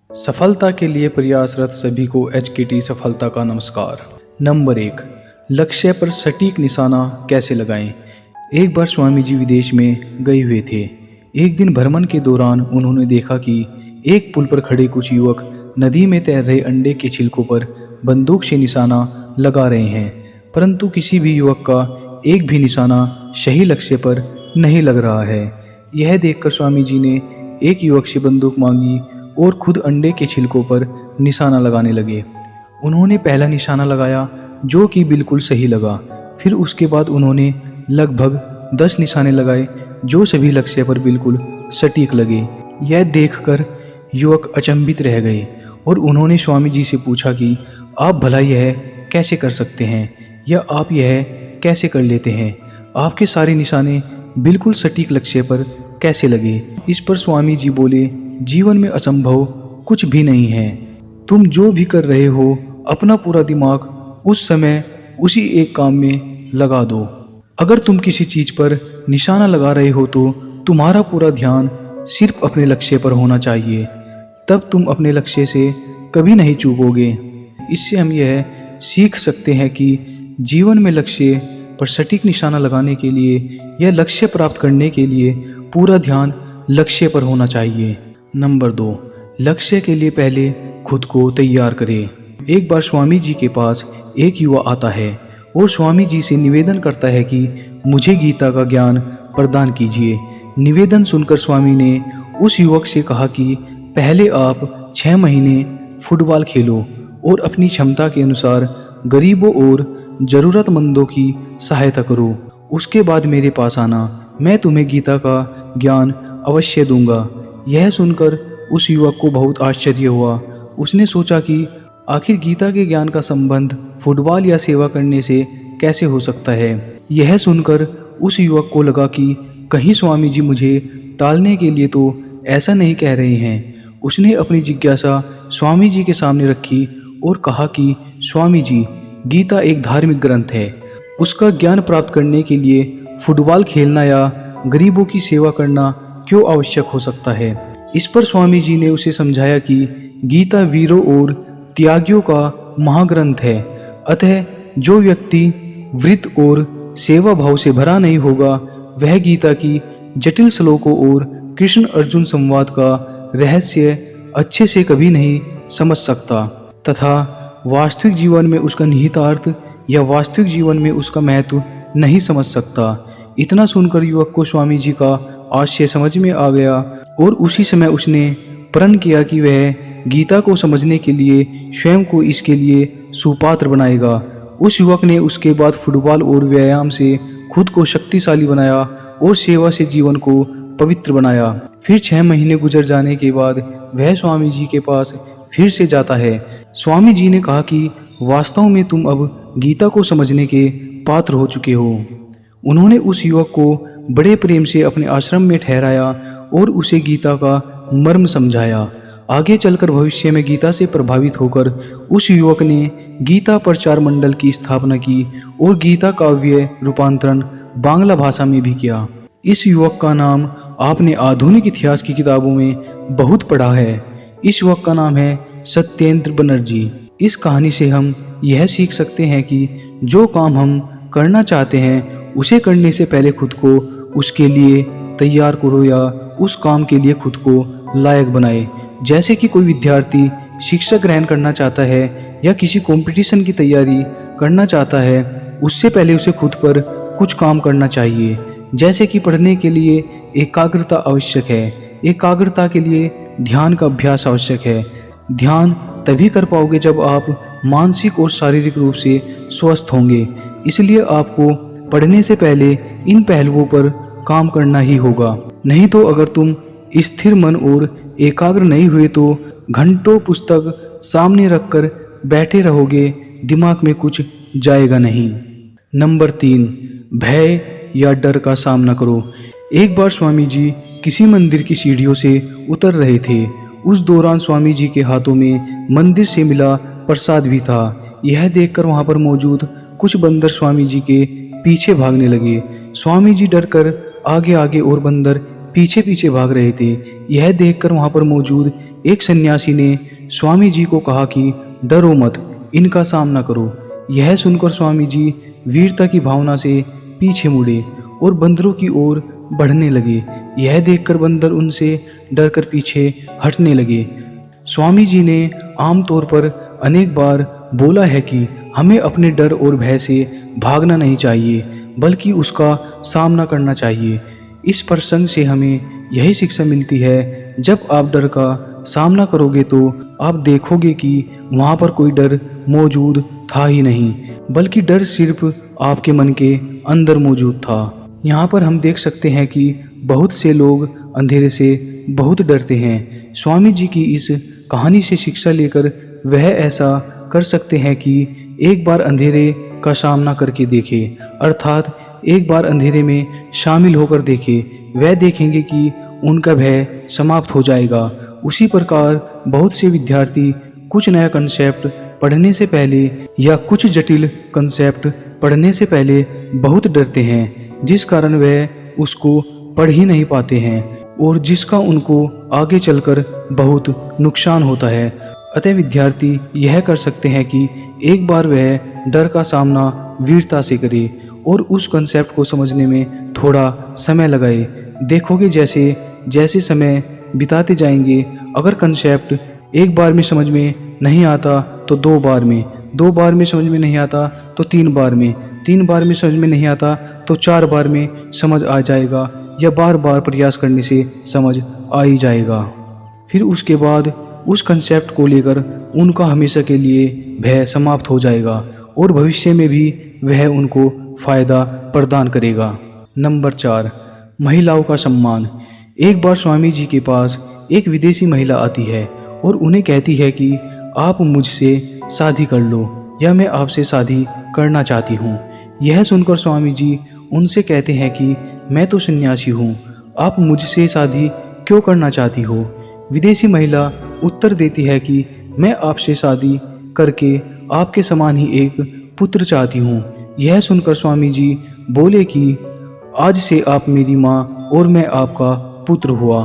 सफलता के लिए प्रयासरत सभी को एचकेटी सफलता का नमस्कार। नंबर 1, लक्ष्य पर सटीक निशाना कैसे लगाएं। एक बार स्वामी जी विदेश में गए हुए थे। एक दिन भ्रमण के दौरान उन्होंने देखा कि एक पुल पर खड़े कुछ युवक नदी में तैर रहे अंडे के छिलकों पर बंदूक से निशाना लगा रहे हैं, परंतु किसी भी युवक का एक भी निशाना सही लक्ष्य पर नहीं लग रहा है। यह देखकर स्वामी जी ने एक युवक से बंदूक मांगी और खुद अंडे के छिलकों पर निशाना लगाने लगे। उन्होंने पहला निशाना लगाया जो कि बिल्कुल सही लगा। फिर उसके बाद उन्होंने लगभग 10 निशाने लगाए जो सभी लक्ष्य पर बिल्कुल सटीक लगे। यह देखकर युवक अचंभित रह गए और उन्होंने स्वामी जी से पूछा कि आप भला यह कैसे कर सकते हैं, या आप यह कैसे कर लेते हैं? आपके सारे निशाने बिल्कुल सटीक लक्ष्य पर कैसे लगे? इस पर स्वामी जी बोले, जीवन में असंभव कुछ भी नहीं है। तुम जो भी कर रहे हो अपना पूरा दिमाग उस समय उसी एक काम में लगा दो। अगर तुम किसी चीज पर निशाना लगा रहे हो तो तुम्हारा पूरा ध्यान सिर्फ अपने लक्ष्य पर होना चाहिए, तब तुम अपने लक्ष्य से कभी नहीं चूकोगे। इससे हम यह सीख सकते हैं कि जीवन में लक्ष्य पर सटीक निशाना लगाने के लिए या लक्ष्य प्राप्त करने के लिए पूरा ध्यान लक्ष्य पर होना चाहिए। नंबर 2, लक्ष्य के लिए पहले खुद को तैयार करें। एक बार स्वामी जी के पास एक युवा आता है और स्वामी जी से निवेदन करता है कि मुझे गीता का ज्ञान प्रदान कीजिए। निवेदन सुनकर स्वामी ने उस युवक से कहा कि पहले आप 6 महीने फुटबॉल खेलो और अपनी क्षमता के अनुसार गरीबों और जरूरतमंदों की सहायता करो। उसके बाद मेरे पास आना, मैं तुम्हें गीता का ज्ञान अवश्य दूंगा। यह सुनकर उस युवक को बहुत आश्चर्य हुआ। उसने सोचा कि आखिर गीता के ज्ञान का संबंध फुटबॉल या सेवा करने से कैसे हो सकता है। यह सुनकर उस युवक को लगा कि कहीं स्वामी जी मुझे टालने के लिए तो ऐसा नहीं कह रहे हैं। उसने अपनी जिज्ञासा स्वामी जी के सामने रखी और कहा कि स्वामी जी, गीता एक धार्मिक ग्रंथ है। उसका ज्ञान प्राप्त करने के लिए फुटबॉल खेलना या गरीबों की सेवा करना क्यों आवश्यक हो सकता है? इस पर स्वामी जी ने उसे समझाया कि गीता वीरों और त्यागियों का महाग्रंथ है, अतः जो व्यक्ति वृत्त और सेवा भाव से भरा नहीं होगा वह गीता की जटिल श्लोकों और कृष्ण अर्जुन संवाद का रहस्य अच्छे से कभी नहीं समझ सकता तथा वास्तविक जीवन में उसका निहितार्थ या वास्तविक जीवन में उसका महत्व नहीं समझ सकता। इतना सुनकर युवक को स्वामी जी का आशय समझ में आ गया और उसी समय उसने प्रण किया कि वह गीता को समझने के लिए स्वयं को इसके लिए सुपात्र बनाएगा। उस युवक ने उसके बाद फुटबॉल और व्यायाम से खुद को शक्तिशाली बनाया और सेवा से जीवन को पवित्र बनाया। फिर 6 महीने गुजर जाने के बाद वह स्वामी जी के पास फिर से जाता है। स्वामी जी ने कहा कि वास्तव में तुम अब गीता को समझने के पात्र हो चुके हो। उन्होंने उस युवक को बड़े प्रेम से अपने आश्रम में ठहराया और उसे गीता का मर्म समझाया। आगे चलकर भविष्य में गीता से प्रभावित होकर उस युवक ने गीता प्रचार मंडल की स्थापना की और गीता काव्य रूपांतरण बांग्ला भाषा में भी किया। इस युवक का नाम आपने आधुनिक इतिहास की किताबों में बहुत पढ़ा है। इस युवक का नाम है सत्येंद्र बनर्जी। इस कहानी से हम यह सीख सकते हैं कि जो काम हम करना चाहते हैं उसे करने से पहले खुद को उसके लिए तैयार करो या उस काम के लिए खुद को लायक बनाए। जैसे कि कोई विद्यार्थी शिक्षा ग्रहण करना चाहता है या किसी कंपटीशन की तैयारी करना चाहता है, उससे पहले उसे खुद पर कुछ काम करना चाहिए। जैसे कि पढ़ने के लिए एकाग्रता आवश्यक है, एकाग्रता के लिए ध्यान का अभ्यास आवश्यक है। ध्यान तभी कर पाओगे जब आप मानसिक और शारीरिक रूप से स्वस्थ होंगे। इसलिए आपको पढ़ने से पहले इन पहलुओं पर काम करना ही होगा। नहीं तो अगर तुम स्थिर मन और एकाग्र नहीं हुए तो घंटों पुस्तक सामने रखकर बैठे रहोगे, दिमाग में कुछ जाएगा नहीं। नंबर 3, भय या डर का सामना करो। एक बार स्वामी जी किसी मंदिर की सीढ़ियों से उतर रहे थे। उस दौरान स्वामी जी के हाथों में मंदिर से मिला प्रसाद भी था। यह देखकर वहां पर मौजूद कुछ बंदर स्वामी जी के पीछे भागने लगे। स्वामी जी डरकर आगे आगे और बंदर पीछे पीछे भाग रहे थे। यह देखकर वहां पर मौजूद एक सन्यासी ने स्वामी जी को कहा कि डरो मत, इनका सामना करो। यह सुनकर स्वामी जी वीरता की भावना से पीछे मुड़े और बंदरों की ओर बढ़ने लगे। यह देखकर बंदर उनसे डरकर पीछे हटने लगे। स्वामी जी ने आमतौर पर अनेक बार बोला है कि हमें अपने डर और भय से भागना नहीं चाहिए, बल्कि उसका सामना करना चाहिए। इस प्रसंग से हमें यही शिक्षा मिलती है, जब आप डर का सामना करोगे तो आप देखोगे कि वहाँ पर कोई डर मौजूद था ही नहीं, बल्कि डर सिर्फ आपके मन के अंदर मौजूद था। यहाँ पर हम देख सकते हैं कि बहुत से लोग अंधेरे से बहुत डरते हैं। स्वामी जी की इस कहानी से शिक्षा लेकर वह ऐसा कर सकते हैं कि एक बार अंधेरे का सामना करके देखें, अर्थात एक बार अंधेरे में शामिल होकर देखें। वह देखेंगे कि उनका भय समाप्त हो जाएगा। उसी प्रकार बहुत से विद्यार्थी कुछ नया कंसेप्ट पढ़ने से पहले या कुछ जटिल कंसेप्ट पढ़ने से पहले बहुत डरते हैं, जिस कारण वह उसको पढ़ ही नहीं पाते हैं और जिसका उनको आगे चलकर बहुत नुकसान होता है। अतः विद्यार्थी यह कर सकते हैं कि एक बार वह डर का सामना वीरता से करे और उस कंसेप्ट को समझने में थोड़ा समय लगाए। देखोगे जैसे जैसे समय बिताते जाएंगे, अगर कंसेप्ट एक बार में समझ में नहीं आता तो दो बार में समझ में नहीं आता तो तीन बार में समझ में नहीं आता तो चार बार में समझ आ जाएगा, या बार बार प्रयास करने से समझ आ ही जाएगा। फिर उसके बाद उस कंसेप्ट को लेकर उनका हमेशा के लिए भय समाप्त हो जाएगा और भविष्य में भी वह उनको फायदा प्रदान करेगा। नंबर 4, महिलाओं का सम्मान। एक बार स्वामी जी के पास एक विदेशी महिला आती है और उन्हें कहती है कि आप मुझसे शादी कर लो, या मैं आपसे शादी करना चाहती हूँ। यह सुनकर स्वामी जी उनसे कहते हैं कि मैं तो सन्यासी हूँ, आप मुझसे शादी क्यों करना चाहती हो? विदेशी महिला उत्तर देती है कि मैं आपसे शादी करके आपके समान ही एक पुत्र चाहती हूँ। यह सुनकर स्वामी जी बोले कि आज से आप मेरी माँ और मैं आपका पुत्र हुआ।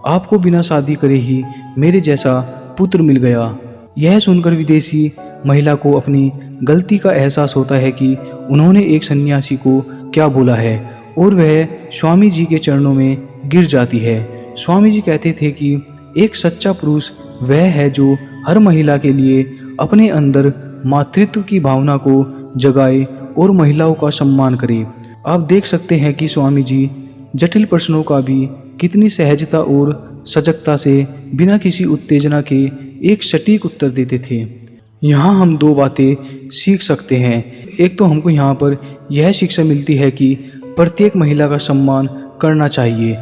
आपको बिना शादी करे ही मेरे जैसा पुत्र मिल गया। यह सुनकर विदेशी महिला को अपनी गलती का एहसास होता है कि उन्होंने एक सन्यासी को क्या बोला है, और वह स्वामी जी के चरणों में गिर जाती है। स्वामी जी कहते थे कि एक सच्चा पुरुष वह है जो हर महिला के लिए अपने अंदर मातृत्व की भावना को जगाए और महिलाओं का सम्मान करे। आप देख सकते हैं कि स्वामी जी जटिल प्रश्नों का भी कितनी सहजता और सजगता से बिना किसी उत्तेजना के एक सटीक उत्तर देते थे। यहाँ हम दो बातें सीख सकते हैं। एक तो हमको यहाँ पर यह शिक्षा मिलती है कि प्रत्येक महिला का सम्मान करना चाहिए।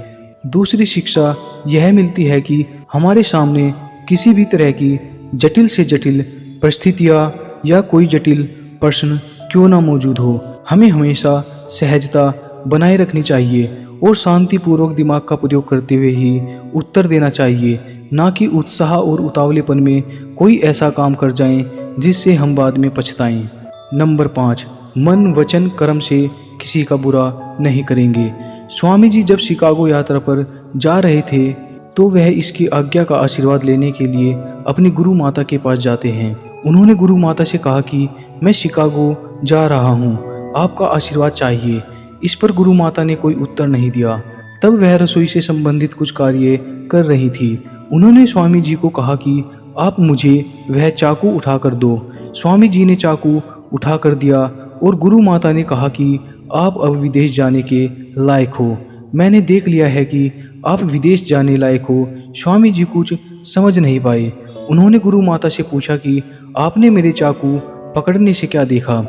दूसरी शिक्षा यह मिलती है कि हमारे सामने किसी भी तरह की जटिल से जटिल परिस्थितियाँ या कोई जटिल प्रश्न क्यों ना मौजूद हो, हमें हमेशा सहजता बनाए रखनी चाहिए और शांतिपूर्वक दिमाग का प्रयोग करते हुए ही उत्तर देना चाहिए, ना कि उत्साह और उतावलेपन में कोई ऐसा काम कर जाएं जिससे हम बाद में पछताएं। नंबर 5, मन वचन कर्म से किसी का बुरा नहीं करेंगे। स्वामी जी जब शिकागो यात्रा पर जा रहे थे तो वह इसकी आज्ञा का आशीर्वाद लेने के लिए अपनी गुरु माता के पास जाते हैं। उन्होंने गुरु माता से कहा कि मैं शिकागो जा रहा हूँ, आपका आशीर्वाद चाहिए। इस पर गुरु माता ने कोई उत्तर नहीं दिया। तब वह रसोई से संबंधित कुछ कार्य कर रही थी। उन्होंने स्वामी जी को कहा कि आप मुझे वह चाकू उठा कर दो। स्वामी जी ने चाकू उठा कर दिया और गुरु माता ने कहा कि आप अब विदेश जाने के लायक हो। मैंने देख लिया है कि आप विदेश जाने लायक हो। स्वामी जी कुछ समझ नहीं पाए। उन्होंने गुरु माता से पूछा कि आपने मेरे चाकू पकड़ने से क्या देखा?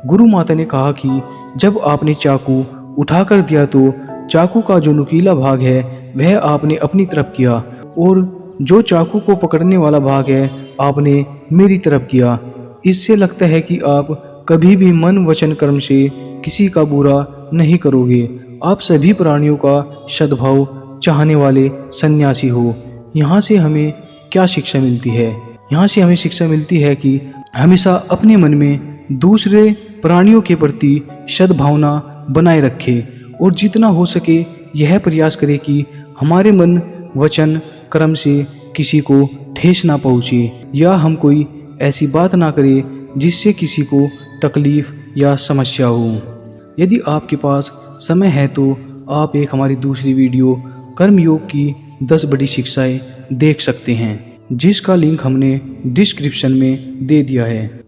गुरु माता ने कहा कि जब आपने चाकू उठा कर दिया तो चाकू का जो नुकीला भाग है वह आपने अपनी तरफ किया, और जो चाकू को पकड़ने वाला भाग है आपने मेरी तरफ किया। इससे लगता है कि आप कभी भी मन वचन कर्म से किसी का बुरा नहीं करोगे। आप सभी प्राणियों का सद्भाव चाहने वाले सन्यासी हो। यहाँ से हमें क्या शिक्षा मिलती है? यहाँ से हमें शिक्षा मिलती है कि हमेशा अपने मन में दूसरे प्राणियों के प्रति सद्भावना बनाए रखें और जितना हो सके यह प्रयास करें कि हमारे मन, वचन, कर्म से किसी को ठेस ना पहुँचे या हम कोई ऐसी बात ना करें जिससे किसी को तकलीफ या समस्या हो। यदि आपके पास समय है तो आप एक हमारी दूसरी वीडियो कर्मयोग की 10 बड़ी शिक्षाएं देख सकते हैं, जिसका लिंक हमने डिस्क्रिप्शन में दे दिया है।